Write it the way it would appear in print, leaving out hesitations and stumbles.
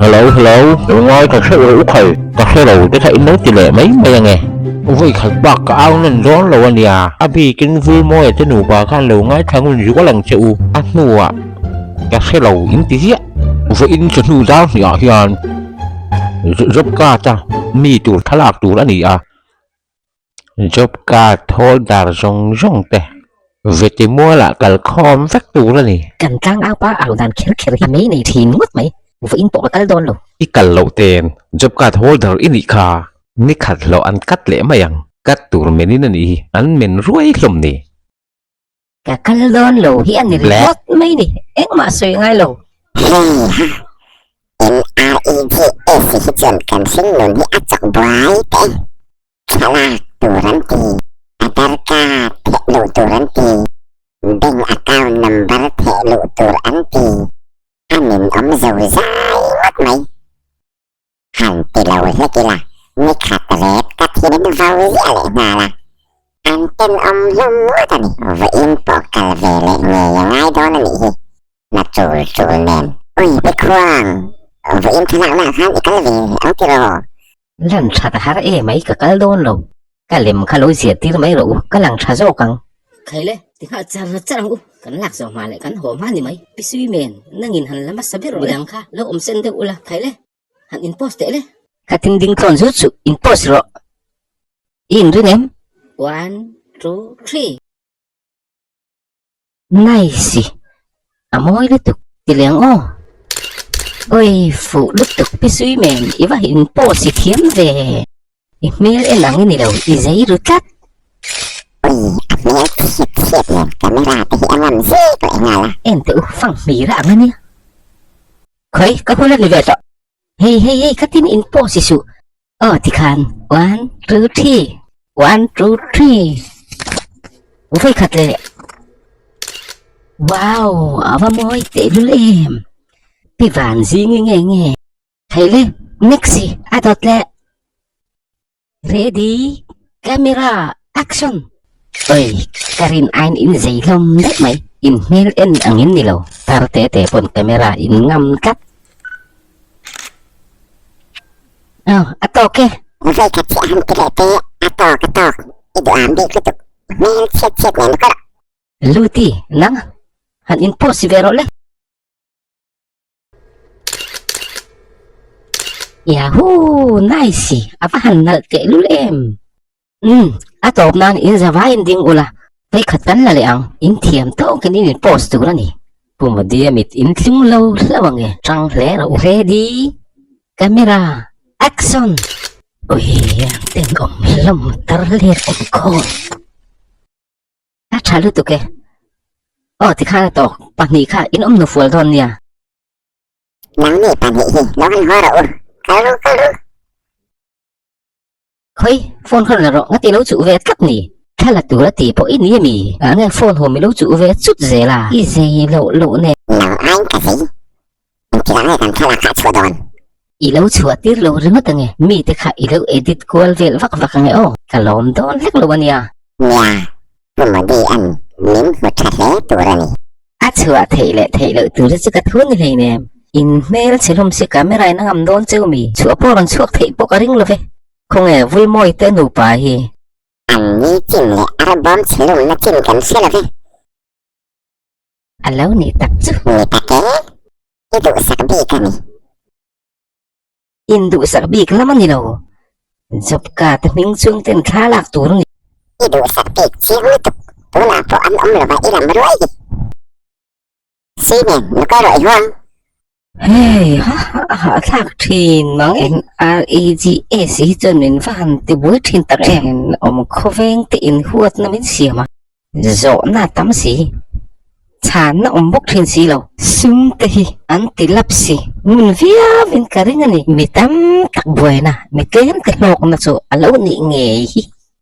Hello, hello, đừng nói thật sự út thầy, thật sự đầu cái thầy nói tỷ lệ mấy bây giờ nghe. Vì khẩn bạc cả áo nên rõ là anh à, vì kinh vui môi trên nụ bà khăn lâu ngay thằng mình có lần chịu ăn nụ à, cái xe đầu in tí á, với in cho nụ dao nhỏ hiền, giúp cả ta, mi tụ thà lạc tụ là nị à, giúp cả thôi đào rong rong tè. Về thì mua là cả con phát tụ là nị. Cần căng áo ba áo đàn khét khét cái mấy này thì nuốt mày, với in bộ cái đòn luôn. Cái cần lậu tiền, giúp cả thôi đào in nị khà. Ní khát lo ăn cắt lẽ mày ăn cắt tụi mình đi nè ăn mình ruồi lắm nè Cả cái lon lầu hi ăn này lót mấy đi em mà suy ngay lầu NREGS chuẩn cảm sinh nôn hi ắt chọc bái tệ chả là tù rắn tì Atarka thệ lộ tù rắn tì Đinh account number thệ lộ tù rắn tì ăn mình ấm dầu dai mất mày hẳn tì lầu hết kì là Ní khát rét cắt thì đến vào dễ lại mà là anh tên ông lông múa ta nì và in bỏ cả về lại nghề ngay đó là nì mà chủ nền ui biết khoang và in thằng nào là khá thì cái về ông kia rồi lần chặt hả mấy cái đòn lầu cái lem cái lối diệt tí mấy lầu cái lần chặt rau căng khai lệ thì họ chặt chặt lắm cái lạc dầu mà lại cái hổ má gì mấy bị suy mền nó nhìn hẳn là mắt sao biết rồi đằng kha lâu ôm sen theo là khai lệ hẳn in post đấy cái tin đinh con rút sự in post rồi in rồi em 1, 2, 3 nice à môi liên tục thì liền ô ôi phụ liên tục bị suy mềm ý và in post thì kiếm về email em nắng cái này đâu thì giấy rồi cắt ui mẹ thiệt nè camera thì em làm gì vậy là em tự phẳng mì ra ngay nè khơi các cô lên về rồi hey cái tin in post thì sự thì khan 1, 2, 3 1, 2, 3 phải khát lệ wow và môi tệ luôn em bị vàn gì nghe thấy lên next ai đọt lệ ready camera action ơi Karin anh in giấy lông đấy mày in mail in ang in nilo tar tete pon camera in ngâm cắt atau ke vậy cả chị ăn cái lệ tê cái to cái đồ ăn đi cái tục mẹ chết này nó có luti nang han impossible le yahoo nice apa han nal ke lu em atop nan in za vain ding ula vai khatan la le ang in thiam to ke ni post tu la ni puma dia mit in thing lo lawange trang le ro ready camera action ôi tên ông lầm tar liệt ông con trả lời tụi kê thì khai to bạn nghĩ khai in ông nó phù thon nha nắng nè bạn nghĩ gì nó ăn hoa rồi caro khơi phone không là rõ ngay lâu chủ về cắt nỉ thay là tụi là tỷ bỏ ít ní mì nghe phone hôm mới lâu chủ về chút dễ là cái gì lộ nè nào anh cái gì chỉ là người làm thay là khá chua đòn lâu chua tiết lâu rừng hết nghe mi thì khai lâu edit call về vắt nghe cả lom đó lắc lâu anh nha nhà mà đi ăn miếng một chặt lé tụi này chua thể lệ từ rất cái thứ này nè in mail chỉ làm sự camera nó ngầm đón chơi mì chua po còn chua thể po cái ring luôn vậy không hề vui môi tên nụ bà hi anh như chim lẹ album chỉ làm nó chim cảnh xe là vậy lâu nè tập chứ người ta kế cái tụi sạc bi cái này in tụi sạc bi cái lắm anh đâu giúp cả tụi mình xuống tên khá lạc tụi này cái tụi sạc bi chỉ hối tục tụi là phụ ấm là vậy làm rồi gì xí nè nó có rồi không hey thạc thì nó NREGS cho nên van thì buổi thiên tắc em ông có ven tiền huột nó mới xỉa mà rõ là tắm xỉ chán ông bốc thiên xỉ lâu sung tì ăn tì lấp xỉ mình vía bên cái này mình tắm tắc buổi nè mình kén cái lọc nó chỗ lâu nị nghề